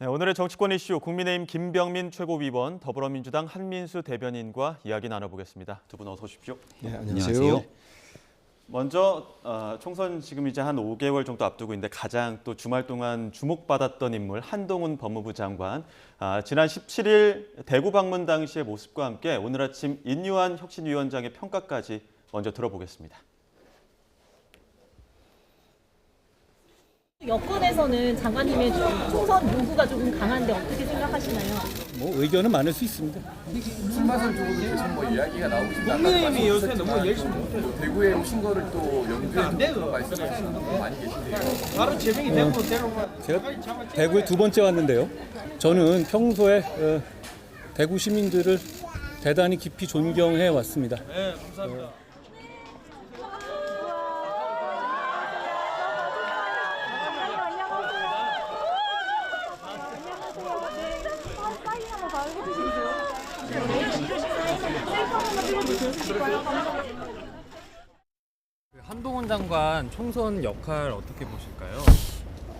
네, 오늘의 정치권 이슈 국민의힘 김병민 최고위원, 더불어민주당 한민수 대변인과 이야기 나눠보겠습니다. 두 분 어서 오십시오. 네, 안녕하세요. 먼저 총선 지금 이제 한 5개월 정도 앞두고 있는데 가장 또 주말 동안 주목받았던 인물 한동훈 법무부 장관. 지난 17일 대구 방문 당시의 모습과 함께 오늘 아침 인유한 혁신위원장의 평가까지 먼저 들어보겠습니다. 여권에서는 장관님의 총선 요구가 조금 강한데 어떻게 생각하시나요? 뭐 의견은 많을 수 있습니다. 출마설 쪽으로 계속 뭐 이야기가 나오고 있습니다. 국민의힘이 요새 너무 열심히 못해요. 대구에 오신 거를 또 염두에 두고 말씀하시는 분도 많이 계신데요. 바로 재정이 되고 데려가. 제가 대구에 두 번째 왔는데요. 저는 평소에 대구 시민들을 대단히 깊이 존경해 왔습니다. 네, 감사합니다. 한동훈 장관 총선 역할 어떻게 보실까요?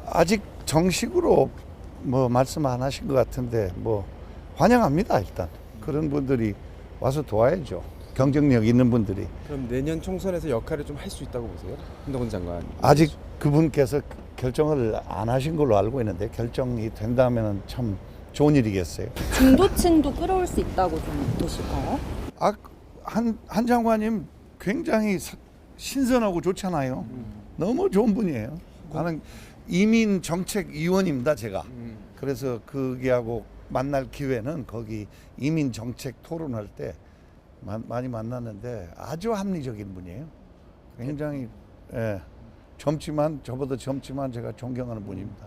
아직 정식으로 뭐 말씀 안 하신 것 같은데 뭐 환영합니다. 일단 그런 분들이 와서 도와야죠. 경쟁력 있는 분들이. 그럼 내년 총선에서 역할을 좀 할 수 있다고 보세요? 한동훈 장관. 아직 그분께서 결정을 안 하신 걸로 알고 있는데 결정이 된다면 참 좋은 일이겠어요. 중도층도 끌어올 수 있다고 좀 보실까요? 한 장관님 굉장히 신선하고 좋잖아요. 너무 좋은 분이에요. 나는 이민 정책 위원입니다, 제가. 그래서 그게하고 만날 기회는 거기 이민 정책 토론할 때 많이 만났는데 아주 합리적인 분이에요. 굉장히 저보다 젊지만 제가 존경하는 분입니다.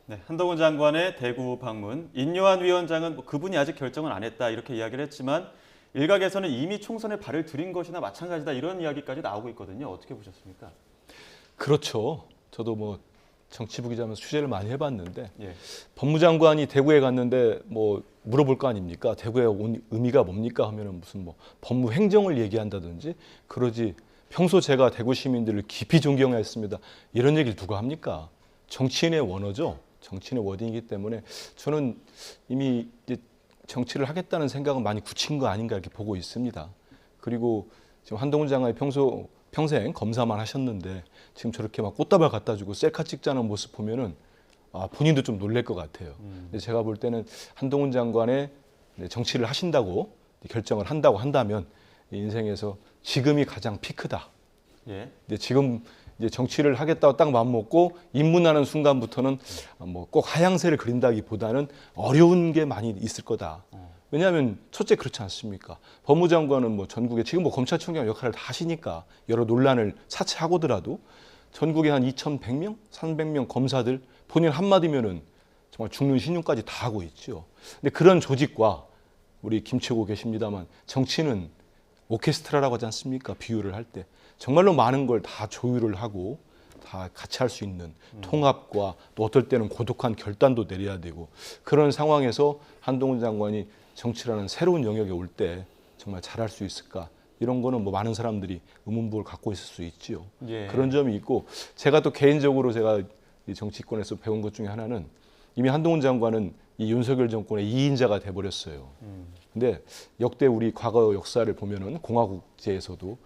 네, 한동훈 장관의 대구 방문. 인유한 위원장은 그분이 아직 결정을 안 했다 이렇게 이야기를 했지만 일각에서는 이미 총선에 발을 들인 것이나 마찬가지다 이런 이야기까지 나오고 있거든요. 어떻게 보셨습니까? 그렇죠. 저도 뭐 정치부 기자면서 취재를 많이 해봤는데 예. 법무장관이 대구에 갔는데 뭐 물어볼 거 아닙니까? 대구에 온 의미가 뭡니까? 하면은 무슨 뭐 법무 행정을 얘기한다든지 그러지 평소 제가 대구 시민들을 깊이 존경했습니다. 이런 얘기를 누가 합니까? 정치인의 원어죠. 정치인의 워딩이기 때문에 저는 이미 이제 정치를 하겠다는 생각은 많이 굳힌 거 아닌가 이렇게 보고 있습니다. 그리고 지금 한동훈 장관이 평생 검사만 하셨는데 지금 저렇게 막 꽃다발 갖다 주고 셀카 찍자는 모습 보면은 본인도 좀 놀랄 것 같아요. 근데 제가 볼 때는 한동훈 장관의 정치를 하신다고 결정을 한다고 한다면 인생에서 지금이 가장 피크다. 예. 근데 지금 이제 정치를 하겠다고 딱 마음먹고 입문하는 순간부터는 뭐 꼭 하향세를 그린다기보다는 어려운 게 많이 있을 거다. 왜냐하면 첫째 그렇지 않습니까? 법무장관은 뭐 전국에 지금 뭐 검찰총장 역할을 다 하시니까 여러 논란을 사채하고더라도 전국에 한 2,100명, 300명 검사들 본인 한마디면은 정말 죽는 신용까지 다 하고 있죠. 근데 그런 조직과 우리 김치고 계십니다만 정치는 오케스트라라고 하지 않습니까? 비유를 할 때 정말로 많은 걸 다 조율을 하고 다 같이 할 수 있는 통합과 또 어떨 때는 고독한 결단도 내려야 되고 그런 상황에서 한동훈 장관이 정치라는 새로운 영역에 올 때 정말 잘할 수 있을까? 이런 거는 뭐 많은 사람들이 의문부를 갖고 있을 수 있지요. 예. 그런 점이 있고 제가 또 개인적으로 제가 이 정치권에서 배운 것 중에 하나는 이미 한동훈 장관은 이 윤석열 정권의 2인자가 돼버렸어요. 근데 역대 우리 과거 역사를 보면은 공화국제에서도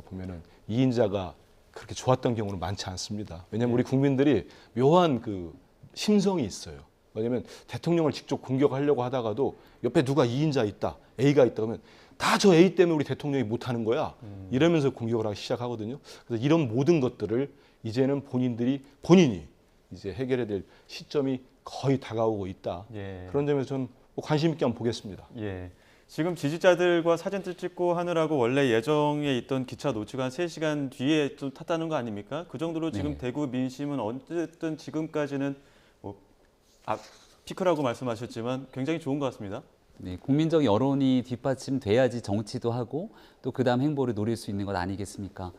보면은 2인자가 그렇게 좋았던 경우는 많지 않습니다. 왜냐하면 우리 국민들이 묘한 그 심성이 있어요. 왜냐하면 대통령을 직접 공격하려고 하다가도 옆에 누가 2인자 있다, A가 있다 그러면 다 저 A 때문에 우리 대통령이 못하는 거야. 이러면서 공격을 하기 시작하거든요. 그래서 이런 모든 것들을 이제는 본인이 이제 해결해야 될 시점이 거의 다가오고 있다. 예. 그런 점에서 저는 관심 있게 한번 보겠습니다. 예. 지금 지지자들과 사진들 찍고 하느라고 원래 예정에 있던 기차 노치가 한 3시간 뒤에 좀 탔다는 거 아닙니까? 그 정도로 지금 대구 민심은 어쨌든 지금까지는 뭐 피크라고 말씀하셨지만 굉장히 좋은 것 같습니다. 네, 국민적 여론이 뒷받침돼야지 정치도 하고 또 그다음 행보를 노릴 수 있는 것 아니겠습니까?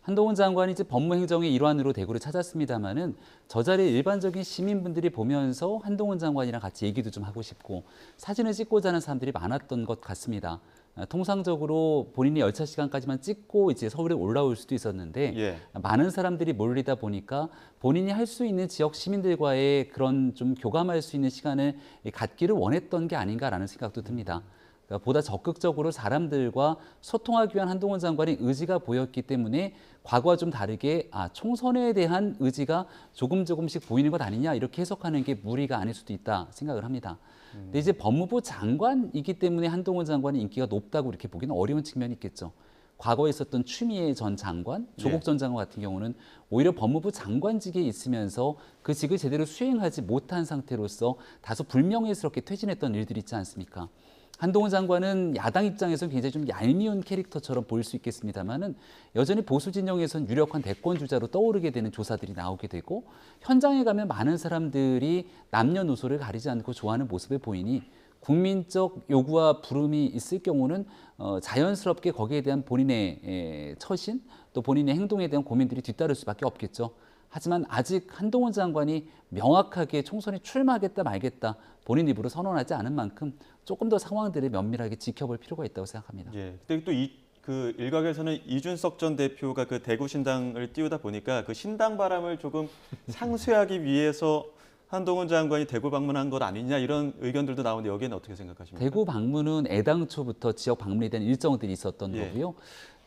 한동훈 장관이 이제 법무행정의 일환으로 대구를 찾았습니다마는 저 자리에 일반적인 시민분들이 보면서 한동훈 장관이랑 같이 얘기도 좀 하고 싶고 사진을 찍고자 하는 사람들이 많았던 것 같습니다. 통상적으로 본인이 열차 시간까지만 찍고 이제 서울에 올라올 수도 있었는데 예. 많은 사람들이 몰리다 보니까 본인이 할 수 있는 지역 시민들과의 그런 좀 교감할 수 있는 시간을 갖기를 원했던 게 아닌가라는 생각도 듭니다. 그러니까 보다 적극적으로 사람들과 소통하기 위한 한동훈 장관의 의지가 보였기 때문에 과거와 좀 다르게 총선에 대한 의지가 조금씩 보이는 것 아니냐 이렇게 해석하는 게 무리가 아닐 수도 있다 생각을 합니다. 근데 이제 법무부 장관이기 때문에 한동훈 장관의 인기가 높다고 이렇게 보기는 어려운 측면이 있겠죠. 과거에 있었던 추미애 전 장관, 조국 전 장관 같은 경우는 오히려 법무부 장관직에 있으면서 그 직을 제대로 수행하지 못한 상태로서 다소 불명예스럽게 퇴진했던 일들이 있지 않습니까? 한동훈 장관은 야당 입장에서는 굉장히 좀 얄미운 캐릭터처럼 보일 수 있겠습니다만은 여전히 보수 진영에선 유력한 대권 주자로 떠오르게 되는 조사들이 나오게 되고 현장에 가면 많은 사람들이 남녀노소를 가리지 않고 좋아하는 모습을 보이니 국민적 요구와 부름이 있을 경우는 자연스럽게 거기에 대한 본인의 처신 또 본인의 행동에 대한 고민들이 뒤따를 수밖에 없겠죠. 하지만 아직 한동훈 장관이 명확하게 총선에 출마하겠다 말겠다 본인 입으로 선언하지 않은 만큼 조금 더 상황들을 면밀하게 지켜볼 필요가 있다고 생각합니다. 예. 근데 또 그 일각에서는 이준석 전 대표가 그 대구 신당을 띄우다 보니까 그 신당 바람을 조금 상쇄하기 위해서 한동훈 장관이 대구 방문한 것 아니냐 이런 의견들도 나오는데 여기는 어떻게 생각하십니까? 대구 방문은 애당초부터 지역 방문에 대한 일정들이 있었던 예. 거고요.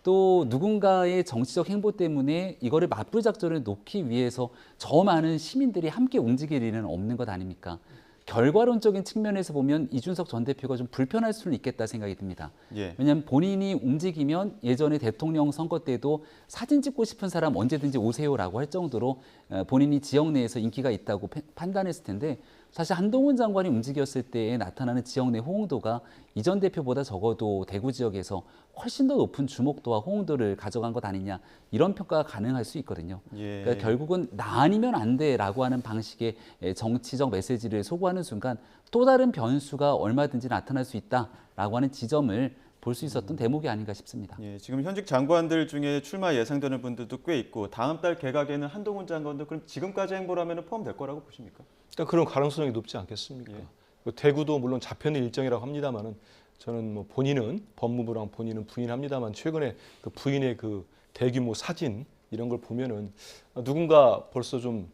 또 누군가의 정치적 행보 때문에 이거를 맞불 작전을 놓기 위해서 저 많은 시민들이 함께 움직일 일은 없는 것 아닙니까? 결과론적인 측면에서 보면 이준석 전 대표가 좀 불편할 수는 있겠다 생각이 듭니다. 예. 왜냐하면 본인이 움직이면 예전에 대통령 선거 때도 사진 찍고 싶은 사람 언제든지 오세요라고 할 정도로 본인이 지역 내에서 인기가 있다고 판단했을 텐데 사실 한동훈 장관이 움직였을 때 나타나는 지역 내 호응도가 이 전 대표보다 적어도 대구 지역에서 훨씬 더 높은 주목도와 호응도를 가져간 것 아니냐 이런 평가가 가능할 수 있거든요. 예. 그러니까 결국은 나 아니면 안 돼라고 하는 방식의 정치적 메시지를 소구하는 순간 또 다른 변수가 얼마든지 나타날 수 있다라고 하는 지점을 볼 수 있었던 대목이 아닌가 싶습니다. 예, 지금 현직 장관들 중에 출마 예상되는 분들도 꽤 있고 다음 달 개각에는 한동훈 장관도 그럼 지금까지 행보라면 포함될 거라고 보십니까? 그러니까 그런 가능성이 높지 않겠습니까? 예. 대구도 물론 잡혀는 일정이라고 합니다만은 저는 뭐 본인은 법무부랑 본인은 부인합니다만 최근에 그 부인의 그 대규모 사진 이런 걸 보면은 누군가 벌써 좀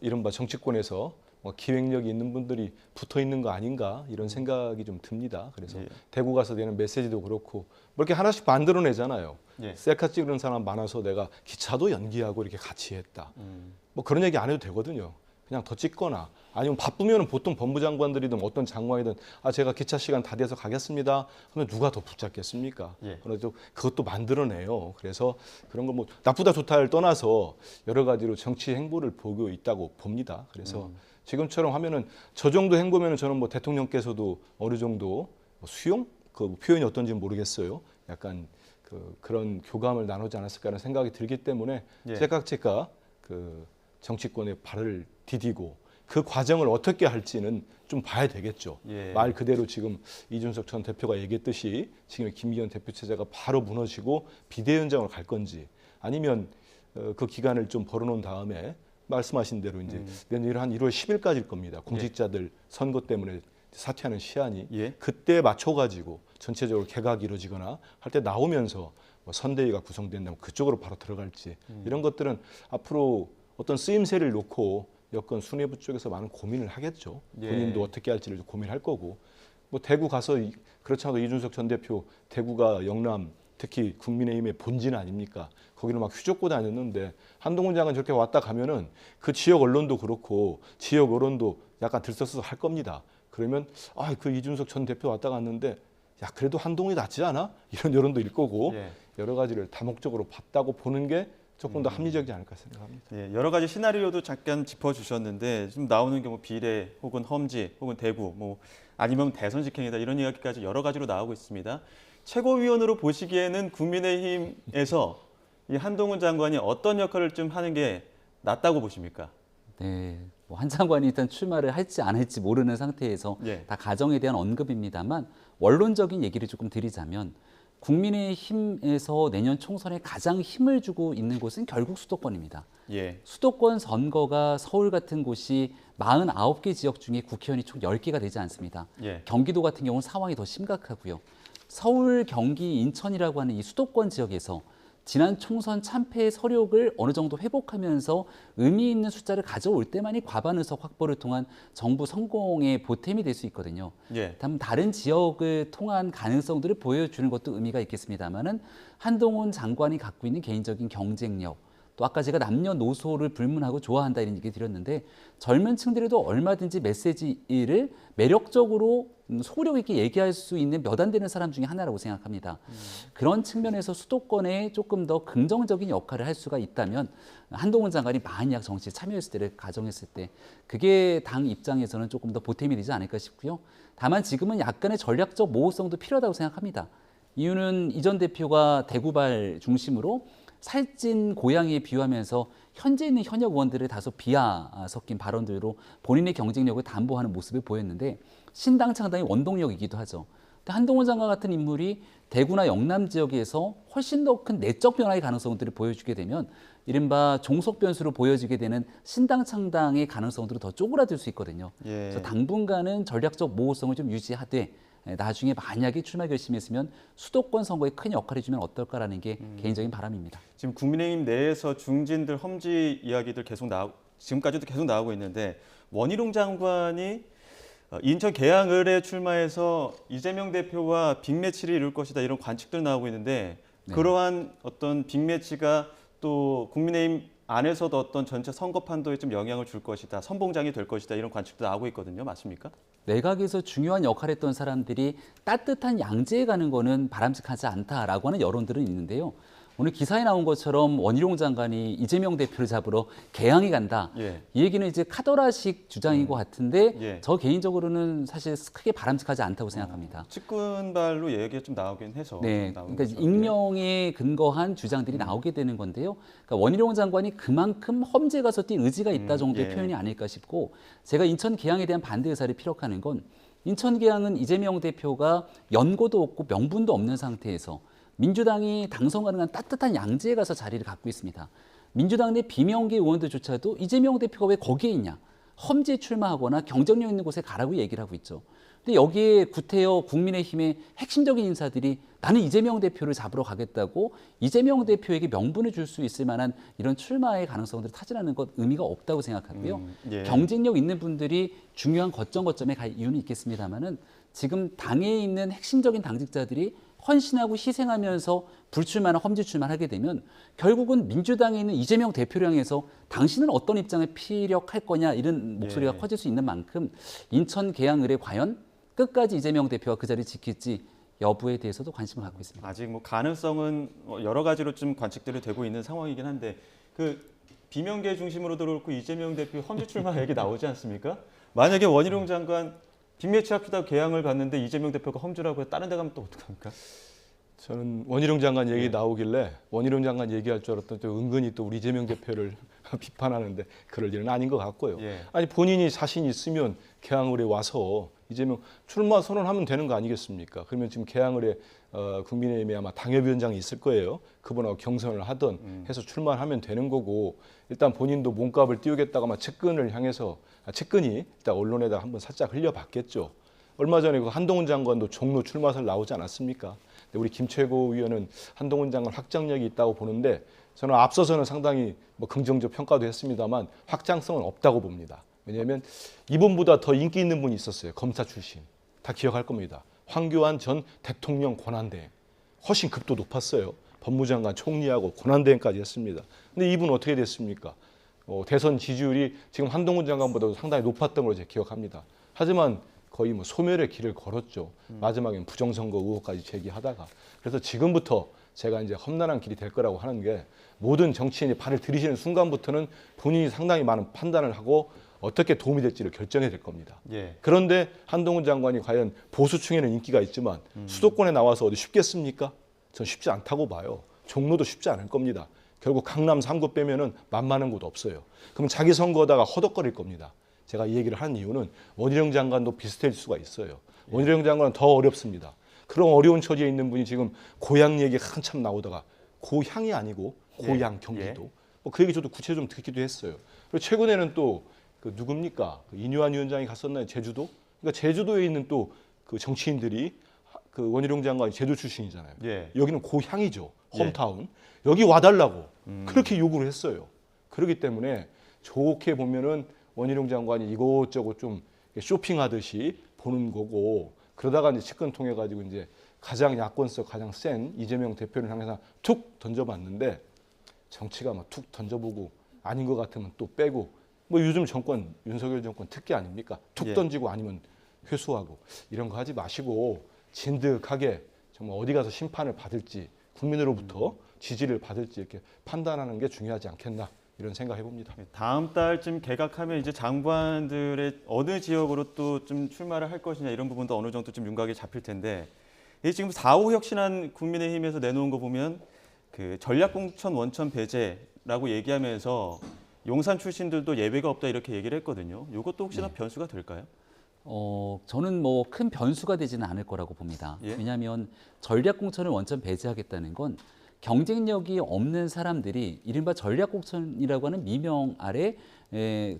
이른바 정치권에서 기획력이 있는 분들이 붙어 있는 거 아닌가 이런 생각이 좀 듭니다. 그래서 예. 대구 가서 되는 메시지도 그렇고 뭐 이렇게 하나씩 만들어내잖아요. 예. 셀카 찍는 사람 많아서 내가 기차도 연기하고 이렇게 같이 했다. 뭐 그런 얘기 안 해도 되거든요. 그냥 더 찍거나 아니면 바쁘면 보통 법무장관들이든 어떤 장관이든 제가 기차 시간 다 돼서 가겠습니다 하면 누가 더 붙잡겠습니까? 예. 그래도 그것도 만들어내요. 그래서 그런 거 뭐 나쁘다 좋다를 떠나서 여러 가지로 정치 행보를 보고 있다고 봅니다. 그래서 지금처럼 하면은 저 정도 행보면은 저는 뭐 대통령께서도 어느 정도 수용 그 표현이 어떤지 모르겠어요. 약간 그런 교감을 나누지 않았을까라는 생각이 들기 때문에 예. 제깍제깍 그 정치권에 발을 디디고 그 과정을 어떻게 할지는 좀 봐야 되겠죠. 예. 말 그대로 지금 이준석 전 대표가 얘기했듯이 지금 김기현 대표 체제가 바로 무너지고 비대위원장으로 갈 건지 아니면 그 기간을 좀 벌어놓은 다음에 말씀하신 대로 이제 내년 한 1월 10일까지일 겁니다. 공직자들 선거 때문에 사퇴하는 시한이 예. 그때 맞춰가지고 전체적으로 개각이 이루어지거나 할 때 나오면서 뭐 선대위가 구성된다면 그쪽으로 바로 들어갈지 이런 것들은 앞으로 어떤 쓰임새를 놓고 여권 수뇌부 쪽에서 많은 고민을 하겠죠. 예. 본인도 어떻게 할지를 고민할 거고 뭐 대구 가서 그렇지 않아도 이준석 전 대표 대구가 영남 특히 국민의힘의 본진 아닙니까? 거기를 막 휘젓고 다녔는데 한동훈 장관 저렇게 왔다 가면은 그 지역 언론도 그렇고 지역 언론도 약간 들썩들썩 할 겁니다. 그러면 그 이준석 전 대표 왔다 갔는데 야 그래도 한동훈이 낫지 않아? 이런 여론도 일 거고 예. 여러 가지를 다목적으로 봤다고 보는 게 조금 더 합리적이지 않을까 생각합니다. 예, 여러 가지 시나리오도 잠깐 짚어주셨는데 지금 나오는 게 뭐 비례 혹은 험지 혹은 대구 뭐 아니면 대선 직행이다 이런 이야기까지 여러 가지로 나오고 있습니다. 최고위원으로 보시기에는 국민의힘에서 이 한동훈 장관이 어떤 역할을 좀 하는 게 낫다고 보십니까? 네, 뭐 한 장관이 일단 출마를 할지 안 할지 모르는 상태에서 예. 다 가정에 대한 언급입니다만 원론적인 얘기를 조금 드리자면 국민의힘에서 내년 총선에 가장 힘을 주고 있는 곳은 결국 수도권입니다. 예. 수도권 선거가 서울 같은 곳이 49개 지역 중에 국회의원이 총 10개가 되지 않습니다. 예. 경기도 같은 경우는 상황이 더 심각하고요. 서울, 경기, 인천이라고 하는 이 수도권 지역에서 지난 총선 참패의 서력을 어느 정도 회복하면서 의미 있는 숫자를 가져올 때만이 과반 의석 확보를 통한 정부 성공의 보탬이 될 수 있거든요. 예. 다른 지역을 통한 가능성들을 보여주는 것도 의미가 있겠습니다만은 한동훈 장관이 갖고 있는 개인적인 경쟁력, 또 아까 제가 남녀노소를 불문하고 좋아한다 이런 얘기 드렸는데 젊은 층들에도 얼마든지 메시지를 매력적으로 소구력 있게 얘기할 수 있는 몇 안 되는 사람 중에 하나라고 생각합니다. 그런 측면에서 수도권에 조금 더 긍정적인 역할을 할 수가 있다면 한동훈 장관이 만약 정치에 참여했을 때를 가정했을 때 그게 당 입장에서는 조금 더 보탬이 되지 않을까 싶고요. 다만 지금은 약간의 전략적 모호성도 필요하다고 생각합니다. 이유는 이 전 대표가 대구발 중심으로 살찐 고양이에 비유하면서 현재 있는 현역 의원들을 다소 비하 섞인 발언들로 본인의 경쟁력을 담보하는 모습을 보였는데 신당 창당의 원동력이기도 하죠. 근데 한동훈 장관 같은 인물이 대구나 영남 지역에서 훨씬 더 큰 내적 변화의 가능성들을 보여주게 되면 이른바 종속 변수로 보여지게 되는 신당 창당의 가능성들은 더 쪼그라들 수 있거든요. 예. 그래서 당분간은 전략적 모호성을 좀 유지하되 나중에 만약에 출마 결심했으면 수도권 선거에 큰 역할을 해주면 어떨까라는 게 개인적인 바람입니다. 지금 국민의힘 내에서 중진들 험지 이야기들 지금까지도 계속 나오고 있는데 원희룡 장관이 인천 계양을에 출마해서 이재명 대표와 빅매치를 이룰 것이다 이런 관측들 나오고 있는데 네. 그러한 어떤 빅매치가 또 국민의힘 안에서도 어떤 전체 선거 판도에 좀 영향을 줄 것이다, 선봉장이 될 것이다 이런 관측도 나오고 있거든요. 맞습니까? 내각에서 중요한 역할을 했던 사람들이 따뜻한 양재에 가는 거는 바람직하지 않다라고 하는 여론들은 있는데요. 오늘 기사에 나온 것처럼 원희룡 장관이 이재명 대표를 잡으러 개항에 간다. 예. 이 얘기는 이제 카더라식 주장인 것 같은데 예. 저 개인적으로는 사실 크게 바람직하지 않다고 생각합니다. 측근발로 얘기가 좀 나오긴 해서. 네, 나오는 그러니까 거죠. 익명에 근거한 주장들이 나오게 되는 건데요. 그러니까 원희룡 장관이 그만큼 험지에 가서 뛸 의지가 있다 정도의 예. 표현이 아닐까 싶고 제가 인천 계양에 대한 반대 의사를 피력하는 건 인천 계양은 이재명 대표가 연고도 없고 명분도 없는 상태에서 민주당이 당선 가능한 따뜻한 양지에 가서 자리를 갖고 있습니다. 민주당 내 비명계 의원들조차도 이재명 대표가 왜 거기에 있냐. 험지에 출마하거나 경쟁력 있는 곳에 가라고 얘기를 하고 있죠. 근데 여기에 구태여 국민의힘의 핵심적인 인사들이 나는 이재명 대표를 잡으러 가겠다고 이재명 대표에게 명분을 줄 수 있을 만한 이런 출마의 가능성들을 타진하는 것 의미가 없다고 생각하고요. 예. 경쟁력 있는 분들이 중요한 거점에 갈 이유는 있겠습니다만은 지금 당에 있는 핵심적인 당직자들이 헌신하고 희생하면서 불출마나 험지 출마하게 되면 결국은 민주당에 있는 이재명 대표를 향해서 당신은 어떤 입장을 피력할 거냐 이런 목소리가 예. 커질 수 있는 만큼 인천 계양을에 과연 끝까지 이재명 대표가 그 자리를 지킬지 여부에 대해서도 관심을 갖고 있습니다. 아직 뭐 가능성은 여러 가지로 좀 관측들이 되고 있는 상황이긴 한데 그 비명계 중심으로도 그렇고 이재명 대표 험지 출마 얘기 나오지 않습니까? 만약에 원희룡 장관 빅매치 합시다 계양을 갔는데 이재명 대표가 험주라고 해서 다른 데 가면 또 어떡합니까? 저는 원희룡 장관 얘기 예. 나오길래 원희룡 장관 얘기할 줄 알았더니 또 은근히 또 우리 이재명 대표를 비판하는데 그럴 일은 아닌 것 같고요. 예. 아니 본인이 자신 있으면 계양을에 와서 이재명 출마 선언하면 되는 거 아니겠습니까? 그러면 지금 계양을에 국민의힘에 아마 당협위원장이 있을 거예요. 그분하고 경선을 하든 해서 출마하면 되는 거고 일단 본인도 몸값을 띄우겠다고 아마 측근을 향해서 측근이 일단 언론에다 한번 살짝 흘려봤겠죠. 얼마 전에 그 한동훈 장관도 종로 출마설 나오지 않았습니까? 근데 우리 김최고 의원은 한동훈 장관 확장력이 있다고 보는데 저는 앞서서는 상당히 뭐 긍정적 평가도 했습니다만 확장성은 없다고 봅니다. 왜냐하면 이분보다 더 인기 있는 분이 있었어요. 검사 출신. 다 기억할 겁니다. 황교안 전 대통령 권한대행. 훨씬 급도 높았어요. 법무장관 총리하고 권한대행까지 했습니다. 근데 이분 어떻게 됐습니까? 대선 지지율이 지금 한동훈 장관보다도 상당히 높았던 걸로 제가 기억합니다. 하지만 거의 뭐 소멸의 길을 걸었죠. 마지막엔 부정선거 의혹까지 제기하다가. 그래서 지금부터 제가 이제 험난한 길이 될 거라고 하는 게 모든 정치인이 발을 들이시는 순간부터는 본인이 상당히 많은 판단을 하고 어떻게 도움이 될지를 결정해야 될 겁니다. 예. 그런데 한동훈 장관이 과연 보수층에는 인기가 있지만 수도권에 나와서 어디 쉽겠습니까? 전 쉽지 않다고 봐요. 종로도 쉽지 않을 겁니다. 결국 강남 3구 빼면은 만만한 곳 없어요. 그럼 자기 선거하다가 허덕거릴 겁니다. 제가 이 얘기를 하는 이유는 원희룡 장관도 비슷해질 수가 있어요. 원희룡 장관은 더 어렵습니다. 그런 어려운 처지에 있는 분이 지금 고향 얘기 한참 나오다가 고향이 아니고 고향 경기도 뭐 그 얘기 저도 구체적으로 좀 듣기도 했어요. 그리고 최근에는 또 그 누굽니까? 그 이뇨한 위원장이 갔었나요? 제주도? 그러니까 제주도에 있는 또 그 정치인들이 그 원희룡 장관이 제주 출신이잖아요. 예. 여기는 고향이죠. 예. 홈타운. 여기 와달라고 그렇게 요구를 했어요. 그렇기 때문에 좋게 보면은 원희룡 장관이 이것저것 좀 쇼핑하듯이 보는 거고 그러다가 이제 측근 통해 가지고 이제 가장 야권성 가장 센 이재명 대표를 향해서 툭 던져봤는데 정치가 막 툭 던져보고 아닌 것 같으면 또 빼고 뭐 요즘 정권 윤석열 정권 특기 아닙니까? 툭 예. 던지고 아니면 회수하고 이런 거 하지 마시고 진득하게 정말 어디 가서 심판을 받을지 국민으로부터 지지를 받을지 이렇게 판단하는 게 중요하지 않겠나 이런 생각 해봅니다. 다음 달쯤 개각하면 이제 장관들의 어느 지역으로 또 좀 출마를 할 것이냐 이런 부분도 어느 정도 좀 윤곽이 잡힐 텐데 이 지금 4.5 혁신안 국민의힘에서 내놓은 거 보면 그 전략공천 원천 배제라고 얘기하면서 용산 출신들도 예외가 없다 이렇게 얘기를 했거든요. 이것도 혹시나 변수가 될까요? 저는 뭐 큰 변수가 되지는 않을 거라고 봅니다. 예? 왜냐하면 전략공천을 원천 배제하겠다는 건 경쟁력이 없는 사람들이 이른바 전략공천이라고 하는 미명 아래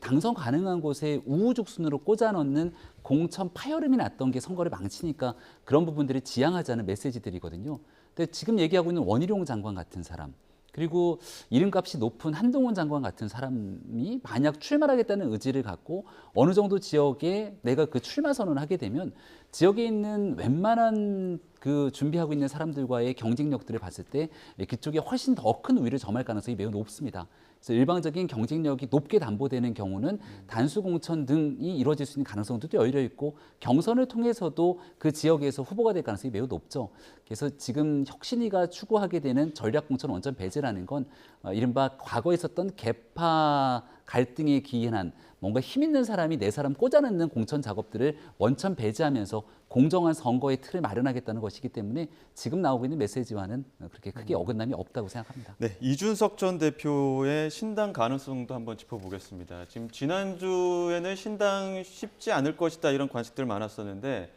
당선 가능한 곳에 우후죽순으로 꽂아 넣는 공천 파열음이 났던 게 선거를 망치니까 그런 부분들을 지향하자는 메시지들이거든요. 근데 지금 얘기하고 있는 원희룡 장관 같은 사람 그리고 이름값이 높은 한동훈 장관 같은 사람이 만약 출마하겠다는 의지를 갖고 어느 정도 지역에 내가 그 출마 선언을 하게 되면 지역에 있는 웬만한 그 준비하고 있는 사람들과의 경쟁력들을 봤을 때 그쪽에 훨씬 더 큰 우위를 점할 가능성이 매우 높습니다. 그래서 일방적인 경쟁력이 높게 담보되는 경우는 단수 공천 등이 이루어질 수 있는 가능성도 열려 있고 경선을 통해서도 그 지역에서 후보가 될 가능성이 매우 높죠. 그래서 지금 혁신위가 추구하게 되는 전략 공천 원천 배제라는 건 이른바 과거에 있었던 계파 갈등에 기인한 뭔가 힘 있는 사람이 내 사람 꽂아넣는 공천 작업들을 원천 배제하면서 공정한 선거의 틀을 마련하겠다는 것이기 때문에 지금 나오고 있는 메시지와는 그렇게 크게 어긋남이 없다고 생각합니다. 네, 이준석 전 대표의 신당 가능성도 한번 짚어보겠습니다. 지금 지난주에는 신당 쉽지 않을 것이다 이런 관측들 많았었는데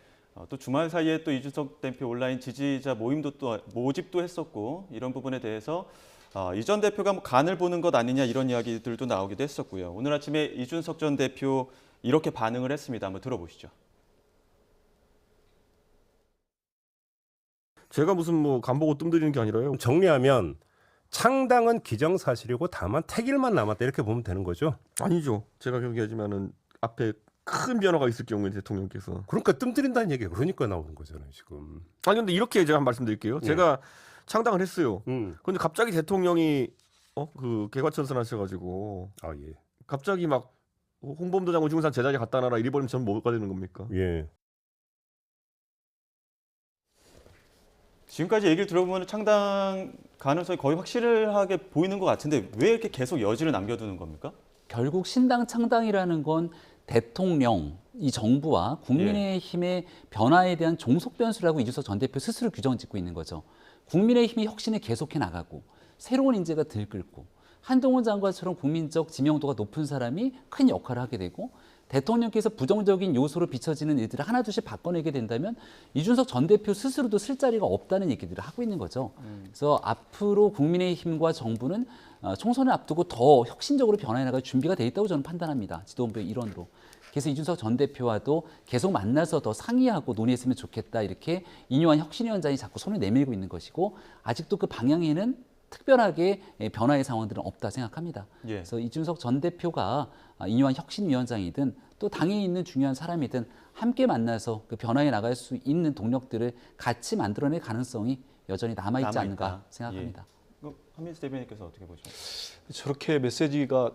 또 주말 사이에 또 이준석 대표 온라인 지지자 모임도 또 모집도 했었고 이런 부분에 대해서 이 전 대표가 뭐 간을 보는 것 아니냐 이런 이야기들도 나오기도 했었고요. 오늘 아침에 이준석 전 대표 이렇게 반응을 했습니다. 한번 들어보시죠. 제가 무슨 뭐 간보고 뜸들이는 게 아니라요. 정리하면 창당은 기정사실이고 다만 택일만 남았다 이렇게 보면 되는 거죠? 아니죠. 제가 그렇게 하지만은 앞에 큰 변화가 있을 경우에 대통령께서 그러니까 뜸들인다는 얘기가 그러니까 나오는 거잖아요 지금. 아니 근데 이렇게 제가 한 말씀드릴게요. 제가 창당을 했어요. 근데 갑자기 대통령이 그 개과천선 하셔가지고 예. 갑자기 막 홍범도 장군 중산 제자리 갖다 놔라 이리 버리면 저는 뭐가 되는 겁니까? 예. 지금까지 얘기를 들어보면 창당 가능성이 거의 확실하게 보이는 것 같은데 왜 이렇게 계속 여지를 남겨두는 겁니까? 결국 신당 창당이라는 건 대통령, 이 정부와 국민의힘의 변화에 대한 종속 변수라고 이준석 전 대표 스스로 규정짓고 있는 거죠. 국민의힘이 혁신을 계속해 나가고 새로운 인재가 들끓고 한동훈 장관처럼 국민적 지명도가 높은 사람이 큰 역할을 하게 되고 대통령께서 부정적인 요소로 비춰지는 일들을 하나둘씩 바꿔내게 된다면 이준석 전 대표 스스로도 쓸 자리가 없다는 얘기들을 하고 있는 거죠. 그래서 앞으로 국민의힘과 정부는 총선을 앞두고 더 혁신적으로 변화해 나갈 준비가 돼 있다고 저는 판단합니다. 지도부의 일원으로. 그래서 이준석 전 대표와도 계속 만나서 더 상의하고 논의했으면 좋겠다 이렇게 이뇨한 혁신위원장이 자꾸 손을 내밀고 있는 것이고 아직도 그 방향에는 특별하게 변화의 상황들은 없다 생각합니다. 그래서 이준석 전 대표가 이뇨한 혁신위원장이든 또 당에 있는 중요한 사람이든 함께 만나서 그 변화해 나갈 수 있는 동력들을 같이 만들어낼 가능성이 여전히 남아있지 않는가 생각합니다. 한민수 대변인께서 어떻게 보십니까? 저렇게 메시지가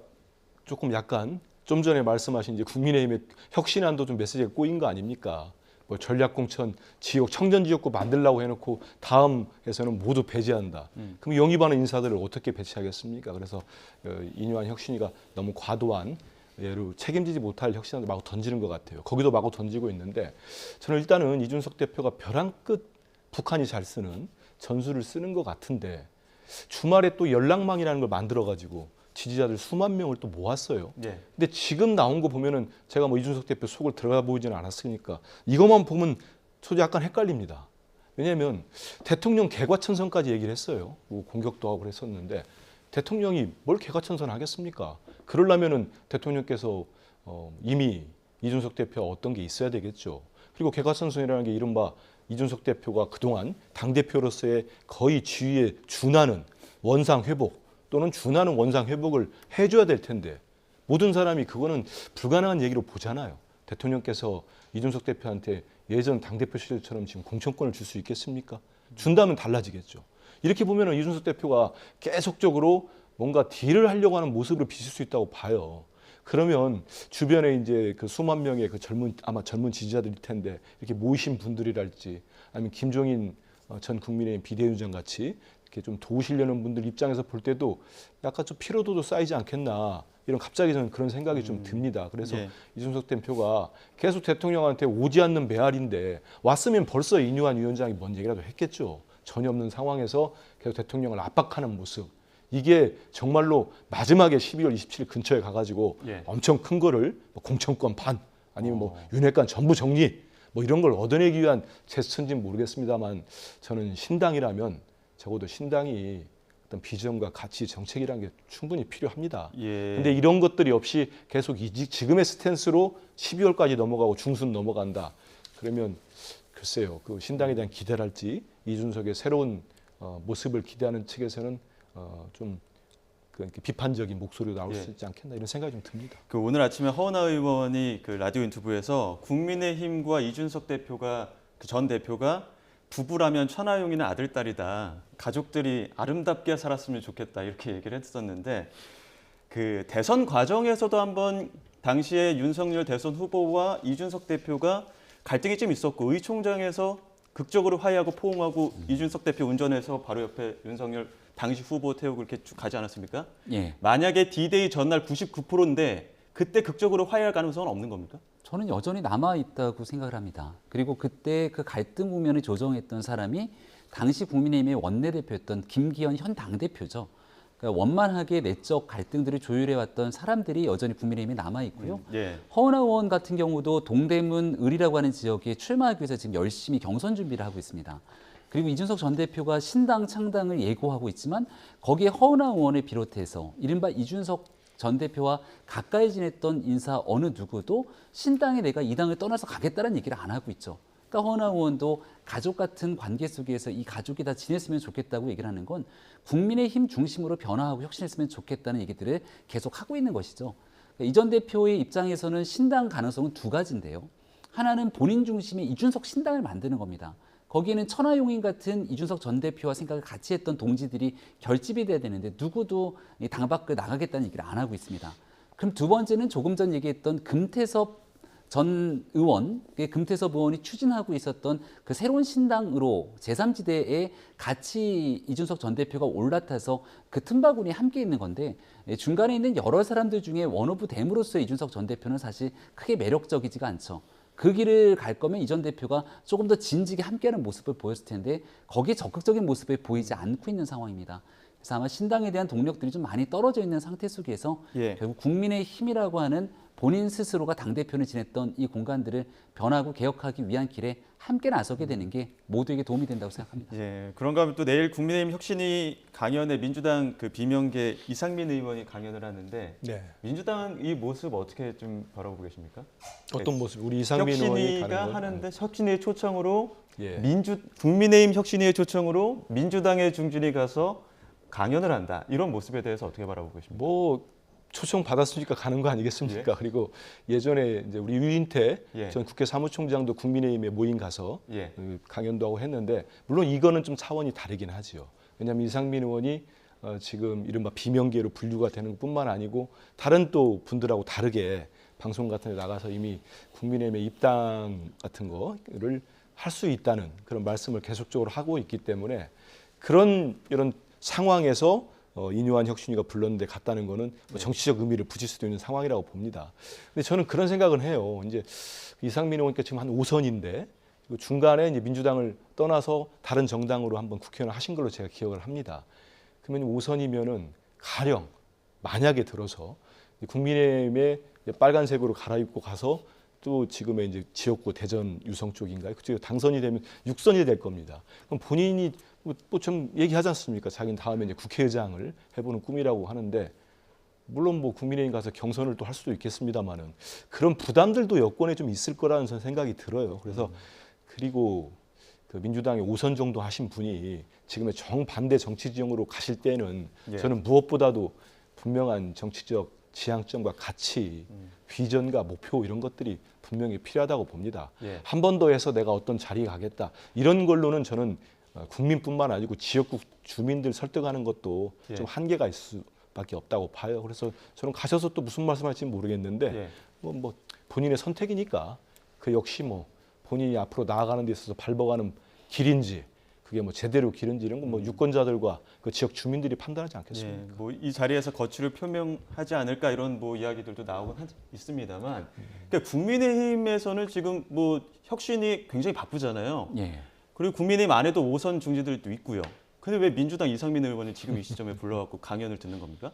조금 약간 좀 전에 말씀하신 이제 국민의힘의 혁신안도 좀 메시지가 꼬인 거 아닙니까? 뭐 전략공천 지역 청전지역구 만들라고 해놓고 다음에서는 모두 배제한다. 그럼 영입하는 인사들을 어떻게 배치하겠습니까? 그래서 이뇨한 혁신위가 너무 과도한 예를 책임지지 못할 혁신안을 마구 던지는 것 같아요. 거기도 마구 던지고 있는데 저는 일단은 이준석 대표가 벼랑 끝 북한이 잘 쓰는 전술을 쓰는 것 같은데 주말에 또 연락망이라는 걸 만들어가지고 지지자들 수만 명을 또 모았어요. 근데 지금 나온 거 보면은 제가 뭐 이준석 대표 속을 들어가 보이지는 않았으니까 이것만 보면 저도 약간 헷갈립니다. 왜냐하면 대통령 개과천선까지 얘기를 했어요. 뭐 공격도 하고 그랬었는데 대통령이 뭘 개과천선 하겠습니까? 그러려면은 대통령께서 이미 이준석 대표와 어떤 게 있어야 되겠죠. 그리고 개과천선이라는 게 이른바 이준석 대표가 그동안 당대표로서의 거의 지위에 준하는 원상 회복 또는 준하는 원상 회복을 해줘야 될 텐데 모든 사람이 그거는 불가능한 얘기로 보잖아요. 대통령께서 이준석 대표한테 예전 당대표 시절처럼 지금 공천권을 줄 수 있겠습니까? 준다면 달라지겠죠. 이렇게 보면은 이준석 대표가 계속적으로 뭔가 딜을 하려고 하는 모습으로 비칠 수 있다고 봐요. 그러면 주변에 이제 그 수만 명의 그 아마 젊은 지지자들일 텐데 이렇게 모이신 분들이랄지 아니면 김종인 전 국민의힘 비대위원장 같이 이렇게 좀 도우시려는 분들 입장에서 볼 때도 약간 좀 피로도도 쌓이지 않겠나 이런 갑자기 저는 그런 생각이 좀 듭니다. 그래서 이준석 대표가 계속 대통령한테 오지 않는 메아리인데 왔으면 벌써 이뉴한 위원장이 뭔 얘기라도 했겠죠. 전혀 없는 상황에서 계속 대통령을 압박하는 모습. 이게 정말로 마지막에 12월 27일 근처에 가가지고 엄청 큰 거를 뭐 공천권 반 아니면 뭐 윤핵관 전부 정리 뭐 이런 걸 얻어내기 위한 제스처인지는 모르겠습니다만 저는 신당이라면 적어도 신당이 어떤 비전과 가치 정책이라는 게 충분히 필요합니다. 근데 이런 것들이 없이 계속 지금의 스탠스로 12월까지 넘어가고 중순 넘어간다. 그러면 글쎄요. 그 신당에 대한 기대랄지 이준석의 새로운 모습을 기대하는 측에서는 좀 비판적인 목소리가 나올 수 있지 않겠나 이런 생각이 좀 듭니다. 그 오늘 아침에 허은하 의원이 그 라디오 인터뷰에서 국민의힘과 이준석 대표가 그 전 대표가 부부라면 천하용인의 아들 딸이다. 가족들이 아름답게 살았으면 좋겠다 이렇게 얘기를 했었는데 그 대선 과정에서도 한번 당시에 윤석열 대선 후보와 이준석 대표가 갈등이 좀 있었고 의총장에서 극적으로 화해하고 포옹하고 이준석 대표 운전해서 바로 옆에 윤석열 당시 후보 태우고 이렇게 쭉 가지 않았습니까? 만약에 D-Day 전날 99%인데 그때 극적으로 화해할 가능성은 없는 겁니까? 저는 여전히 남아있다고 생각을 합니다. 그리고 그때 그 갈등 국면을 조정했던 사람이 당시 국민의힘의 원내대표였던 김기현 현 당대표죠. 그러니까 원만하게 내적 갈등들을 조율해왔던 사람들이 여전히 국민의힘에 남아있고요. 허은하 의원 같은 경우도 동대문 을이라고 하는 지역에 출마하기 위해서 지금 열심히 경선 준비를 하고 있습니다. 그리고 이준석 전 대표가 신당 창당을 예고하고 있지만 거기에 허은하 의원을 비롯해서 이른바 이준석 전 대표와 가까이 지냈던 인사 어느 누구도 신당에 내가 이 당을 떠나서 가겠다는 얘기를 안 하고 있죠. 그러니까 허은하 의원도 가족 같은 관계 속에서 이 가족이 다 지냈으면 좋겠다고 얘기를 하는 건 국민의힘 중심으로 변화하고 혁신했으면 좋겠다는 얘기들을 계속 하고 있는 것이죠. 그러니까 이 전 대표의 입장에서는 신당 가능성은 두 가지인데요. 하나는 본인 중심의 이준석 신당을 만드는 겁니다. 거기에는 천하용인 같은 이준석 전 대표와 생각을 같이 했던 동지들이 결집이 돼야 되는데 누구도 당 밖을 나가겠다는 얘기를 안 하고 있습니다. 그럼 두 번째는 조금 전 얘기했던 금태섭 전 의원, 금태섭 의원이 추진하고 있었던 그 새로운 신당으로 제3지대에 같이 이준석 전 대표가 올라타서 그 틈바구니에 함께 있는 건데 중간에 있는 여러 사람들 중에 원오브 댐으로서의 이준석 전 대표는 사실 크게 매력적이지가 않죠. 그 길을 갈 거면 이 전 대표가 조금 더 진지하게 함께하는 모습을 보였을 텐데 거기에 적극적인 모습을 보이지 않고 있는 상황입니다. 그래서 아마 신당에 대한 동력들이 좀 많이 떨어져 있는 상태 속에서 결국 국민의힘이라고 하는 본인 스스로가 당대표를 지냈던 이 공간들을 변하고 개혁하기 위한 길에 함께 나서게 되는 게 모두에게 도움이 된다고 생각합니다. 그런가 하면 또 내일 국민의힘 혁신위 강연에 민주당 그 비명계 이상민 의원이 강연을 하는데 민주당은 이 모습 어떻게 좀 바라보고 계십니까? 어떤 모습? 우리 이상민 의원이 혁신위가 하는데 혁신위의 초청으로 국민의힘 혁신위의 초청으로 민주당의 중진이 가서 강연을 한다. 이런 모습에 대해서 어떻게 바라보고 계십니까? 뭐 초청 받았으니까 가는 거 아니겠습니까? 그리고 예전에 이제 우리 유인태 전 국회 사무총장도 국민의힘에 모임 가서 강연도 하고 했는데 물론 이거는 좀 차원이 다르긴 하지요. 왜냐하면 이상민 의원이 지금 이른바 비명계로 분류가 되는 것뿐만 아니고 다른 또 분들하고 다르게 방송 같은 데 나가서 이미 국민의힘의 입당 같은 거를 할 수 있다는 그런 말씀을 계속적으로 하고 있기 때문에 이런 상황에서 이뉴한 혁신위가 불렀는데 갔다는 거는 정치적 의미를 붙일 수도 있는 상황이라고 봅니다. 근데 저는 그런 생각은 해요. 이제 이상민 의원께서 지금 한 5선인데 중간에 이제 민주당을 떠나서 다른 정당으로 한번 국회의원을 하신 걸로 제가 기억을 합니다. 그러면 5선이면은 가령 만약에 들어서 국민의힘의 빨간색으로 갈아입고 가서 또 지금의 이제 지역구 대전 유성 쪽인가요? 그쪽에 당선이 되면 6선이 될 겁니다. 그럼 본인이 뭐 좀 얘기하지 않습니까? 자기는 다음에 이제 국회의장을 해보는 꿈이라고 하는데 물론 뭐 국민의힘 가서 경선을 또 할 수도 있겠습니다만은 그런 부담들도 여권에 좀 있을 거라는 생각이 들어요. 그래서 그리고 그 민주당의 5선 정도 하신 분이 지금의 정반대 정치 지형으로 가실 때는 예. 저는 무엇보다도 분명한 정치적 지향점과 가치, 비전과 목표 이런 것들이 분명히 필요하다고 봅니다. 예. 한 번 더 해서 내가 어떤 자리에 가겠다. 이런 걸로는 저는 국민뿐만 아니고 지역국 주민들 설득하는 것도 예. 좀 한계가 있을 수밖에 없다고 봐요. 그래서 저는 가셔서 또 무슨 말씀할지 모르겠는데 예. 뭐 본인의 선택이니까 그 역시 뭐 본인이 앞으로 나아가는 데 있어서 밟아가는 길인지 그게 뭐 제대로 길인지 이런 건 뭐 유권자들과 그 지역 주민들이 판단하지 않겠습니까? 예, 뭐 이 자리에서 거취를 표명하지 않을까 이런 뭐 이야기들도 나오곤 있습니다만, 그러니까 국민의힘에서는 지금 뭐 혁신이 굉장히 바쁘잖아요. 예. 그리고 국민의힘 안에도 5선 중지들도 있고요. 근데 왜 민주당 이상민 의원을 지금 이 시점에 불러갖고 강연을 듣는 겁니까?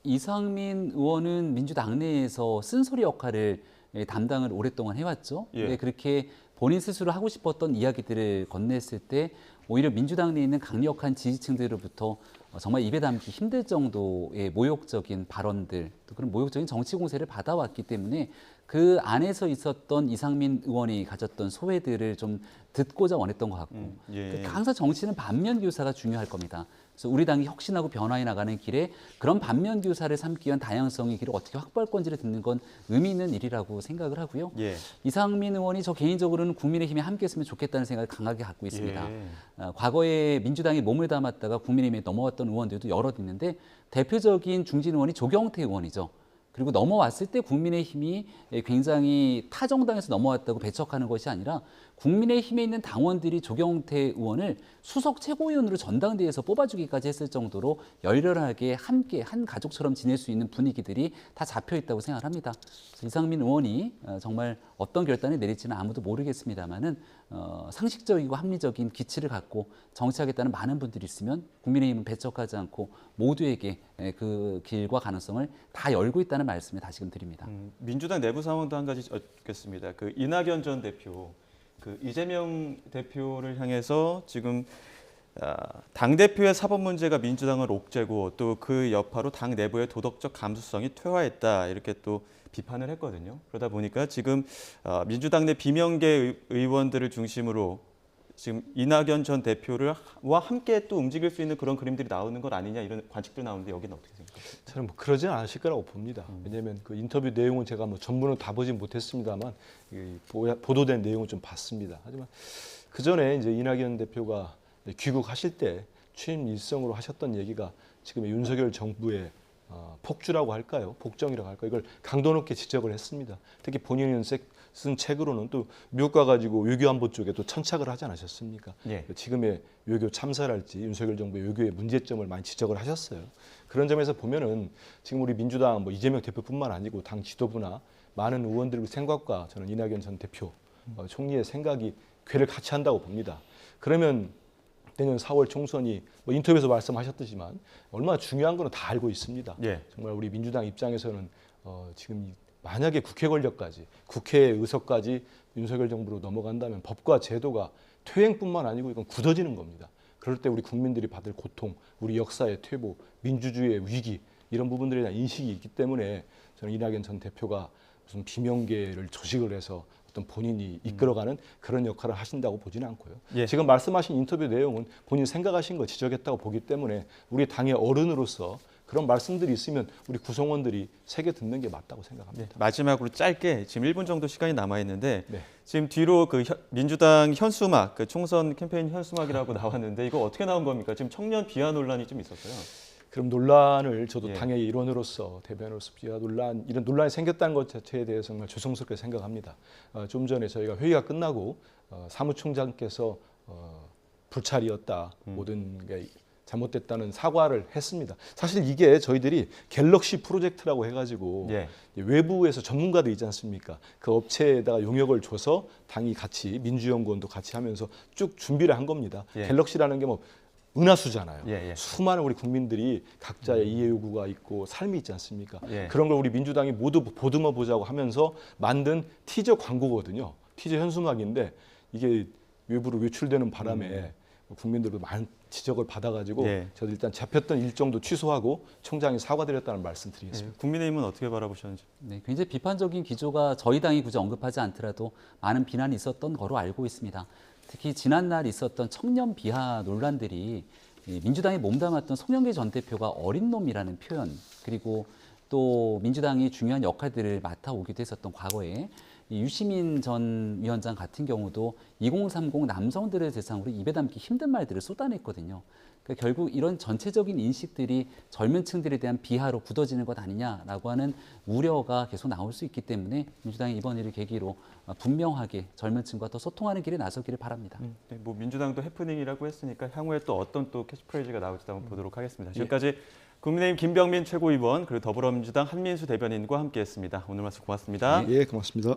이상민 의원은 민주당 내에서 쓴소리 역할을 담당을 오랫동안 해왔죠. 예. 근데 그렇게 본인 스스로 하고 싶었던 이야기들을 건넸을 때 오히려 민주당 내에 있는 강력한 지지층들로부터 정말 입에 담기 힘들 정도의 모욕적인 발언들, 또 그런 모욕적인 정치 공세를 받아왔기 때문에 그 안에서 있었던 이상민 의원이 가졌던 소외들을 좀 듣고자 원했던 것 같고, 예. 항상 정치는 반면 교사가 중요할 겁니다. 그래서 우리 당이 혁신하고 변화해 나가는 길에 그런 반면 교사를 삼기 위한 다양성의 길을 어떻게 확보할 건지를 듣는 건 의미 있는 일이라고 생각을 하고요. 예. 이상민 의원이 저 개인적으로는 국민의힘에 함께 했으면 좋겠다는 생각을 강하게 갖고 있습니다. 예. 과거에 민주당에 몸을 담았다가 국민의힘에 넘어왔던 의원들도 여럿 있는데 대표적인 중진 의원이 조경태 의원이죠. 그리고 넘어왔을 때 국민의힘이 굉장히 타 정당에서 넘어왔다고 배척하는 것이 아니라 국민의힘에 있는 당원들이 조경태 의원을 수석 최고위원으로 전당대회에서 뽑아주기까지 했을 정도로 열렬하게 함께 한 가족처럼 지낼 수 있는 분위기들이 다 잡혀 있다고 생각합니다. 이상민 의원이 정말 어떤 결단을 내릴지는 아무도 모르겠습니다만은 상식적이고 합리적인 기치를 갖고 정치하겠다는 많은 분들이 있으면 국민의힘은 배척하지 않고 모두에게 그 길과 가능성을 다 열고 있다는 말씀을 다시금 드립니다. 민주당 내부 상황도 한 가지 짚겠습니다. 그 이낙연 전 대표, 그 이재명 대표를 향해서 지금 당 대표의 사법 문제가 민주당을 옥죄고 또 그 여파로 당 내부의 도덕적 감수성이 퇴화했다 이렇게 또 비판을 했거든요. 그러다 보니까 지금 민주당 내 비명계 의원들을 중심으로 지금 이낙연 전 대표와 함께 또 움직일 수 있는 그런 그림들이 나오는 것 아니냐 이런 관측도 나오는데 여기는 어떻게 생각하세요? 저는 뭐 그러지 않으실 거라고 봅니다. 왜냐하면 그 인터뷰 내용은 제가 뭐 전부는 다 보진 못했습니다만 보도된 내용은 좀 봤습니다. 하지만 그 전에 이제 이낙연 대표가 귀국하실 때 취임 일성으로 하셨던 얘기가 지금의 윤석열 정부의 폭주라고 할까요? 복정이라고 할까요? 이걸 강도 높게 지적을 했습니다. 특히 본인이 쓴 책으로는 또 미국 가가지고 외교안보 쪽에 또 천착을 하지 않으셨습니까? 예. 지금의 외교 참사랄지 윤석열 정부의 외교의 문제점을 많이 지적을 하셨어요. 그런 점에서 보면은 지금 우리 민주당 뭐 이재명 대표뿐만 아니고 당 지도부나 많은 의원들의 생각과 저는 이낙연 전 대표 총리의 생각이 궤를 같이 한다고 봅니다. 그러면 내년 4월 총선이 뭐 인터뷰에서 말씀하셨듯이만 얼마나 중요한 거는 다 알고 있습니다. 예. 정말 우리 민주당 입장에서는 지금 만약에 국회 권력까지, 국회 의석까지 윤석열 정부로 넘어간다면 법과 제도가 퇴행뿐만 아니고 이건 굳어지는 겁니다. 그럴 때 우리 국민들이 받을 고통, 우리 역사의 퇴보, 민주주의의 위기 이런 부분들에 대한 인식이 있기 때문에 저는 이낙연 전 대표가 무슨 비명계를 조직을 해서 어떤 본인이 이끌어가는 그런 역할을 하신다고 보지는 않고요. 예. 지금 말씀하신 인터뷰 내용은 본인 생각하신 거 지적했다고 보기 때문에 우리 당의 어른으로서 그런 말씀들이 있으면 우리 구성원들이 새겨 듣는 게 맞다고 생각합니다. 네, 마지막으로 짧게 지금 1분 정도 시간이 남아 있는데 네. 지금 뒤로 그 민주당 현수막, 그 총선 캠페인 현수막이라고 나왔는데 이거 어떻게 나온 겁니까? 지금 청년 비하 논란이 좀 있었어요. 그럼 논란을 저도 예. 당의 일원으로서 대변으로서 비하 논란 이런 논란이 생겼다는 것 자체에 대해서 정말 죄송스럽게 생각합니다. 좀 전에 저희가 회의가 끝나고 사무총장께서 불찰이었다 모든 게 잘못됐다는 사과를 했습니다. 사실 이게 저희들이 갤럭시 프로젝트라고 해가지고 예. 외부에서 전문가들 있지 않습니까? 그 업체에다가 용역을 줘서 당이 같이 민주연구원도 같이 하면서 쭉 준비를 한 겁니다. 예. 갤럭시라는 게 뭐 은하수잖아요. 예, 예. 수많은 우리 국민들이 각자의 이해 요구가 있고 삶이 있지 않습니까? 예. 그런 걸 우리 민주당이 모두 보듬어 보자고 하면서 만든 티저 광고거든요. 티저 현수막인데 이게 외부로 외출되는 바람에 국민들도 지적을 받아가지고 예. 저도 일단 잡혔던 일정도 취소하고 총장이 사과드렸다는 말씀드리겠습니다. 국민의힘은 어떻게 바라보셨는지? 네, 굉장히 비판적인 기조가 저희 당이 굳이 언급하지 않더라도 많은 비난이 있었던 거로 알고 있습니다. 특히 지난날 있었던 청년 비하 논란들이 민주당이 몸담았던 송영길 전 대표가 어린 놈이라는 표현, 그리고 또 민주당이 중요한 역할들을 맡아오기도 했었던 과거에 이 유시민 전 위원장 같은 경우도 2030 남성들을 대상으로 입에 담기 힘든 말들을 쏟아냈거든요. 그러니까 결국 이런 전체적인 인식들이 젊은 층들에 대한 비하로 굳어지는 것 아니냐라고 하는 우려가 계속 나올 수 있기 때문에 민주당이 이번 일을 계기로 분명하게 젊은 층과 더 소통하는 길에 나서기를 바랍니다. 네, 뭐 민주당도 해프닝이라고 했으니까 향후에 또 어떤 또 캐치프레이즈가 나올지 한번 보도록 하겠습니다. 지금까지 국민의힘 김병민 최고위원 그리고 더불어민주당 한민수 대변인과 함께했습니다. 오늘 말씀 고맙습니다. 예, 고맙습니다.